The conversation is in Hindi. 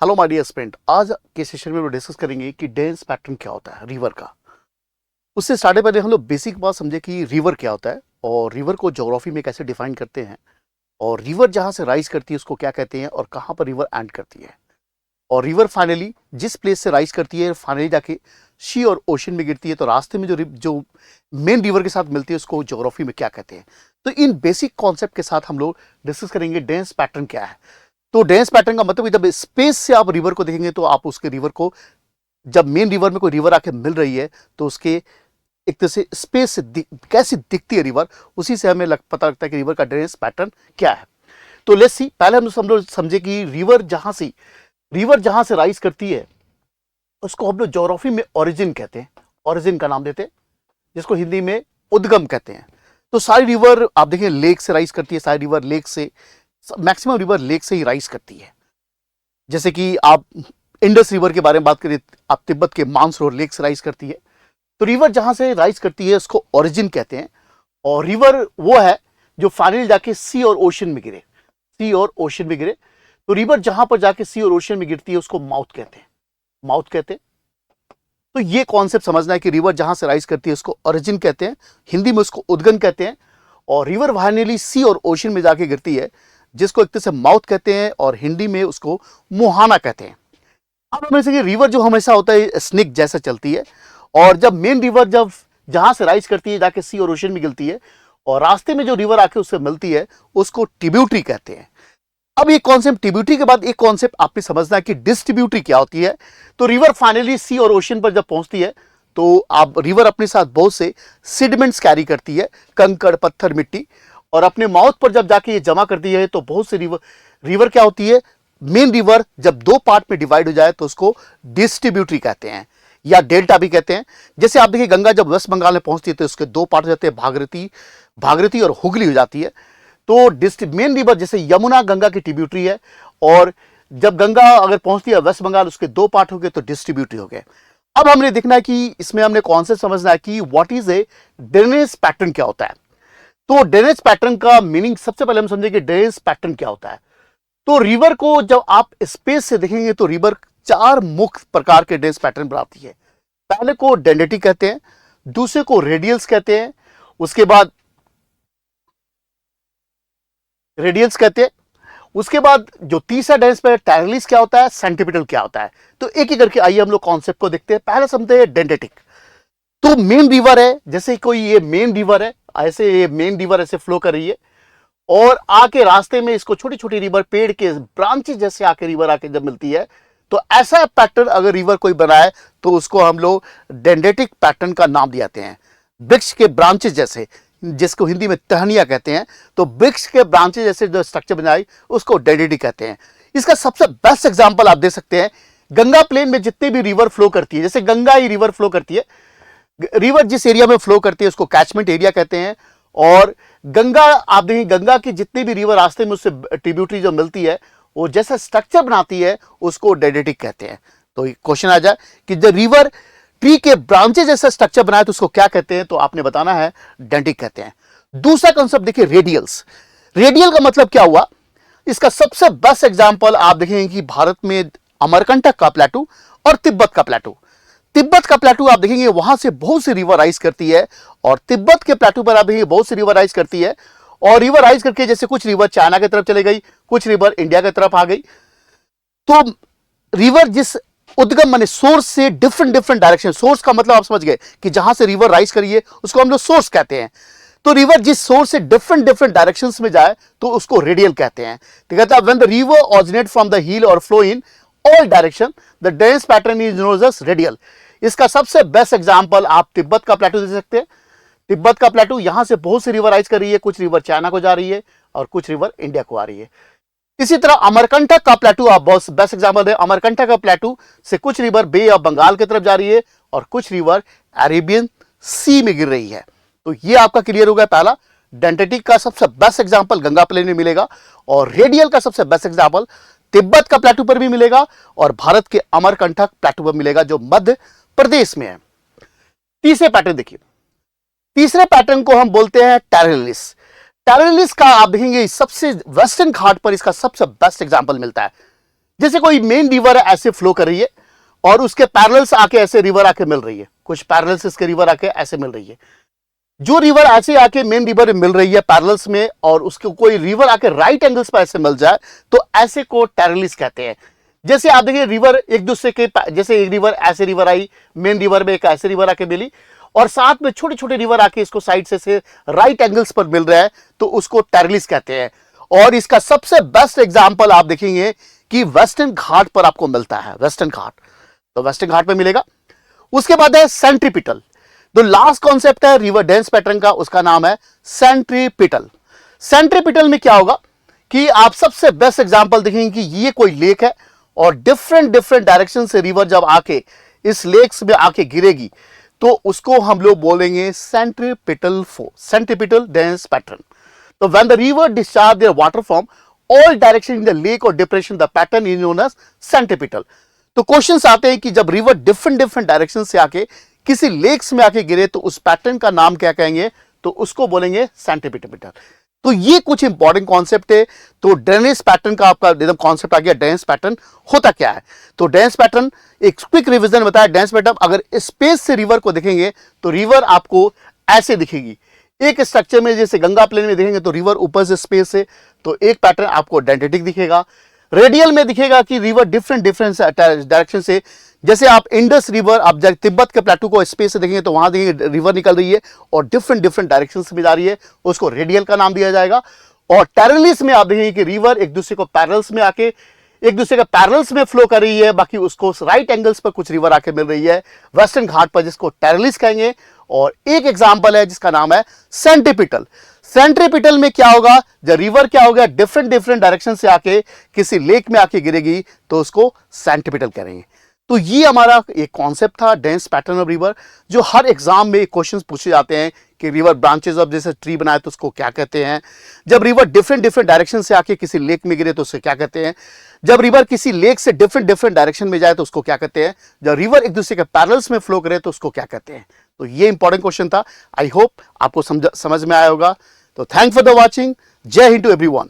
हेलो माय डियर फ्रेंड, आज के सेशन में हम डिस्कस करेंगे कि डेंस पैटर्न क्या होता है रिवर का। उससे स्टार्ट पहले हम लोग बेसिक बात समझे कि रिवर क्या होता है और रिवर को ज्योग्राफी में कैसे डिफाइन करते हैं, और रिवर जहां से राइज करती है उसको क्या कहते हैं, और कहां पर रिवर एंड करती है, और रिवर फाइनली जिस प्लेस से राइज करती है फाइनली जाके सी और ओशन में गिरती है, तो रास्ते में जो मेन रिवर के साथ मिलती है उसको ज्योग्राफी में क्या कहते हैं। तो इन बेसिक कॉन्सेप्ट के साथ हम लोग डिस्कस करेंगे डेंस पैटर्न क्या है। तो डेंस पैटर्न का मतलब जब स्पेस से आप रिवर को देखेंगे तो आप उसके रिवर को, जब मेन रिवर में कोई रिवर आके मिल रही है तो उसके एक तरह से स्पेस से कैसी दिखती है रिवर, उसी से हमें पता लगता है कि रिवर का डेंस पैटर्न क्या है। तो लेट्स सी, पहले हम लोग समझे कि रिवर जहां से राइज करती है उसको हम लोग ज्योग्राफी में ओरिजिन कहते हैं, ओरिजिन का नाम देते हैं, जिसको हिंदी में उद्गम कहते हैं। तो सारी रिवर आप देखें लेक से राइज करती है, सारी रिवर लेक से, मैक्सिमम रिवर लेक से ही राइज करती है। जैसे कि आप इंडस रिवर के बारे में बात करें, आप तिब्बत के मानसरोवर लेक से राइज करती है। तो रिवर जहां से राइज करती है उसको ओरिजिन कहते हैं, और रिवर वो है जो फाइनली जाके सी और ओशन में गिरे, सी और ओशन में गिरे। तो रिवर जहां पर जाके सी और ओशन में गिरती है उसको माउथ कहते हैं, माउथ कहते हैं। तो ये कॉन्सेप्ट समझना है कि रिवर जहां से राइज करती है उसको ओरिजिन कहते हैं, हिंदी में उसको उद्गम कहते हैं, और रिवर फाइनली सी और ओशन में जाके गिरती है जिसको एक तरह से माउथ कहते हैं, और हिंदी में उसको मुहाना कहते हैं। अब हमें से रिवर जो हमेशा होता है स्नेक जैसा चलती है, और जब मेन रिवर जब जहां से राइज करती है जाके सी और ओशन में गिरती है, और रास्ते में जो रिवर आके उससे मिलती है उसको ट्रिब्यूटरी कहते हैं। अब ये कॉन्सेप्ट ट्रिब्यूटरी के बाद एक कॉन्सेप्ट आपने समझना है कि डिस्ट्रीब्यूटरी क्या होती है। तो रिवर फाइनली सी और ओशन पर जब पहुंचती है तो आप रिवर अपने साथ बहुत से सिडमेंट्स कैरी करती है, कंकड़ पत्थर मिट्टी, और अपने माउथ पर जब जाके ये जमा करती है तो बहुत से रिवर क्या होती है, मेन रिवर जब दो पार्ट में डिवाइड हो जाए तो उसको डिस्ट्रीब्यूटरी कहते हैं या डेल्टा भी कहते हैं। जैसे आप देखिए गंगा जब वेस्ट बंगाल में पहुंचती है तो उसके दो पार्ट हो जाते हैं, भागीरथी और हुगली हो जाती है। तो मेन रिवर जैसे यमुना गंगा की ट्रिब्यूटरी है, और जब गंगा अगर पहुंचती है वेस्ट बंगाल उसके दो पार्ट हो गए तो डिस्ट्रीब्यूटरी हो गए। अब हमने देखना है कि इसमें हमने कॉन्सेप्ट समझना है कि what is a drainage pattern क्या होता है। तो ड्रेनेज पैटर्न का मीनिंग सबसे पहले हम समझेंगे ड्रेनेज पैटर्न क्या होता है। तो रिवर को जब आप स्पेस से देखेंगे तो रिवर चार मुख्य प्रकार के ड्रेनेज पैटर्न बनाती है। पहले को डेंडेटिक कहते हैं, दूसरे को रेडियल्स कहते हैं, उसके बाद रेडियल्स कहते हैं, उसके बाद जो तीसरा ड्रेनेज पैटर्न टैरलिस क्या होता है, सेंटीपिटल क्या होता है। तो एक एक करके आइए हम लोग कॉन्सेप्ट को देखते हैं। पहले समझते हैं डेंडेटिक। तो मेन रिवर है, जैसे कोई ये मेन रिवर है, ऐसे ये मेन रिवर ऐसे फ्लो कर रही है, और आके रास्ते में इसको छोटी छोटी रिवर पेड़ के ब्रांचेस जैसे आके रिवर आके जब मिलती है, तो ऐसा पैटर्न अगर रिवर कोई बनाए तो उसको हम लोग डेंडेटिक पैटर्न का नाम दियाते हैं। वृक्ष के ब्रांचेस जैसे, जिसको हिंदी में टहनियां कहते हैं, तो वृक्ष के ब्रांचेस जैसे जो स्ट्रक्चर बनाई उसको डेंडेटिक कहते हैं। इसका सबसे बेस्ट एग्जाम्पल आप दे सकते हैं, गंगा प्लेन में जितनी भी रिवर फ्लो करती है, जैसे गंगा ही रिवर फ्लो करती है, रिवर जिस एरिया में फ्लो करती है उसको कैचमेंट एरिया कहते हैं। और गंगा आप देखिए गंगा की जितनी भी रिवर रास्ते में उससे ट्रिब्यूटरी जो मिलती है वो जैसा स्ट्रक्चर बनाती है उसको डेंडेटिक कहते हैं। तो क्वेश्चन आ जाए कि जब रिवर ट्री के ब्रांचेस जैसा स्ट्रक्चर बनाए तो उसको क्या कहते हैं, तो आपने बताना है डेंडेटिक कहते हैं। दूसरा कंसेप्ट देखिए रेडियल्स। रेडियल का मतलब क्या हुआ, इसका सबसे बेस्ट एग्जाम्पल आप देखेंगे कि भारत में अमरकंटक का प्लेटू और तिब्बत का प्लेटू। तिब्बत का प्लेटू आप देखेंगे वहां से बहुत सी रिवर राइज करती है, और तिब्बत के प्लेटू पर आप देखेंगे बहुत सी रिवर राइज करती है, और रिवर राइज करके जैसे कुछ रिवर चाइना की तरफ चली गई, कुछ रिवर इंडिया की तरफ आ गई। तो रिवर जिस उद्गम माने सोर्स से डिफरेंट डायरेक्शन, सोर्स का मतलब आप समझ गए कि जहां से रिवर राइज करी है उसको हम लोग सोर्स कहते हैं। तो रिवर जिस सोर्स से डिफरेंट डायरेक्शंस में जाए तो उसको रेडियल कहते हैं। तो कहता है when the river originate from the hill और flow in all direction the drainage pattern is known as radial. इसका सबसे बेस्ट एग्जांपल आप तिब्बत का प्लेटू दे सकते हैं। तिब्बत का प्लेटू यहां से बहुत सी रिवर राइज कर रही है, कुछ रिवर चाइना को जा रही है और कुछ रिवर इंडिया को आ रही है। इसी तरह अमरकंटक का प्लेटू आप बहुत बेस्ट एग्जांपल है। अमरकंटक का प्लेटू से कुछ रिवर बे ऑफ बंगाल की तरफ जा रही है और कुछ रिवर अरेबियन सी में गिर रही है। तो ये आपका क्लियर हो गया। पहला डेंडेटिक का सबसे बेस्ट एग्जांपल गंगा प्लेन में मिलेगा, और रेडियल का सबसे बेस्ट एग्जांपल तिब्बत का प्लेटू पर भी मिलेगा, और भारत के अमरकंटक प्लेटू पर मिलेगा जो मध्य प्रदेश में है। तीसरे पैटर्न देखिए, तीसरे पैटर्न को हम बोलते हैं टैरलिस। टैरलिस का आप देखेंगे सबसे वेस्टर्न घाट पर इसका सबसे बेस्ट एग्जांपल मिलता है। जैसे कोई मेन रिवर है ऐसे फ्लो कर रही है और उसके पैरेलल्स आके ऐसे रिवर आके मिल रही है, कुछ पैरेलल्स इसके रिवर आके ऐसे मिल रही है। जो रिवर ऐसे आके मेन रिवर में मिल रही है पैरेलल्स में, और उसको कोई रिवर आके राइट एंगल्स पर ऐसे मिल जाए तो ऐसे को टैरलिस कहते हैं। जैसे आप देखिए रिवर एक दूसरे के, जैसे एक रिवर ऐसे रिवर आई मेन रिवर में, एक ऐसे रिवर आके मिली, और साथ में छोटे छोटे रिवर आके इसको साइड से राइट एंगल्स पर मिल रहा है तो उसको टैरलिस कहते हैं। और इसका सबसे बेस्ट एग्जांपल आप देखेंगे कि वेस्टर्न घाट पर आपको मिलता है, वेस्टर्न घाट, तो वेस्टर्न घाट पे मिलेगा। उसके बाद है सेंट्रीपिटल। जो लास्ट कॉन्सेप्ट है रिवर डेंस पैटर्न का, उसका नाम है सेंट्रीपिटल। सेंट्रीपिटल में क्या होगा कि आप सबसे बेस्ट एग्जांपल देखेंगे कि ये कोई लेक है और डिफरेंट डिफरेंट डायरेक्शन से रिवर जब आके इस लेक्स में आके गिरेगी तो उसको हम लोग बोलेंगे centripetal force, centripetal dense pattern. तो when the river discharge their water from all direction in the lake और depression, the pattern is known as centripetal. तो क्वेश्चंस आते हैं कि जब रिवर डिफरेंट डिफरेंट डायरेक्शन से आके किसी लेक्स में आके गिरे तो उस पैटर्न का नाम क्या कहेंगे, तो उसको बोलेंगे सेंट्रीपिटल। तो ये कुछ इंपॉर्टेंट कॉन्सेप्ट है। तो ड्रेनेज पैटर्न का आपका एकदम कॉन्सेप्ट आ गया। ड्रेनेज पैटर्न होता क्या है, तो ड्रेनेज पैटर्न एक क्विक रिवीजन बताया। ड्रेनेज पैटर्न अगर स्पेस से रिवर को देखेंगे तो रिवर आपको ऐसे दिखेगी, एक स्ट्रक्चर में जैसे गंगा प्लेन में देखेंगे तो रिवर ऊपर से स्पेस से, तो एक पैटर्न आपको डेंटेटिक दिखेगा। रेडियल में दिखेगा कि रिवर डिफरेंट डिफरेंट डायरेक्शन से, जैसे आप इंडस रिवर, आप जब तिब्बत के प्लेटू को स्पेस से देखेंगे तो वहां देखेंगे रिवर निकल रही है और डिफरेंट डिफरेंट डायरेक्शन में जा रही है, उसको रेडियल का नाम दिया जाएगा। और टैरलिस में आप देखेंगे कि रिवर एक दूसरे को पैरेलल्स में आके एक दूसरे के पैरेलल्स में फ्लो कर रही है, बाकी उसको राइट एंगल्स पर कुछ रिवर आके मिल रही है वेस्टर्न घाट पर, जिसको टैरलिस कहेंगे। और एक एग्जांपल है जिसका नाम है सेंट्रीपिटल। सेंट्रीपिटल में क्या होगा, जब रिवर क्या होगा डिफरेंट डिफरेंट डायरेक्शन से आके किसी लेक में आके गिरेगी तो उसको सेंट्रीपिटल करेंगे। तो ये हमारा एक कॉन्सेप्ट था डेंस पैटर्न ऑफ रिवर, जो हर एग्जाम में क्वेश्चंस पूछे जाते हैं कि रिवर ब्रांचेस ऑफ जैसे ट्री बनाए तो उसको क्या कहते हैं, जब रिवर डिफरेंट डिफरेंट डायरेक्शन से आके किसी लेक में गिरे तो उसको क्या कहते हैं, जब रिवर किसी लेक से डिफरेंट डिफरेंट डायरेक्शन में जाए तो उसको क्या कहते हैं, जब रिवर एक दूसरे के पैरेलल्स में फ्लो करे तो उसको क्या कहते हैं। तो ये इंपॉर्टेंट क्वेश्चन था। आई होप आपको समझ में आया होगा। तो थैंक फॉर द वॉचिंग। जय हिंद टू एवरीवन।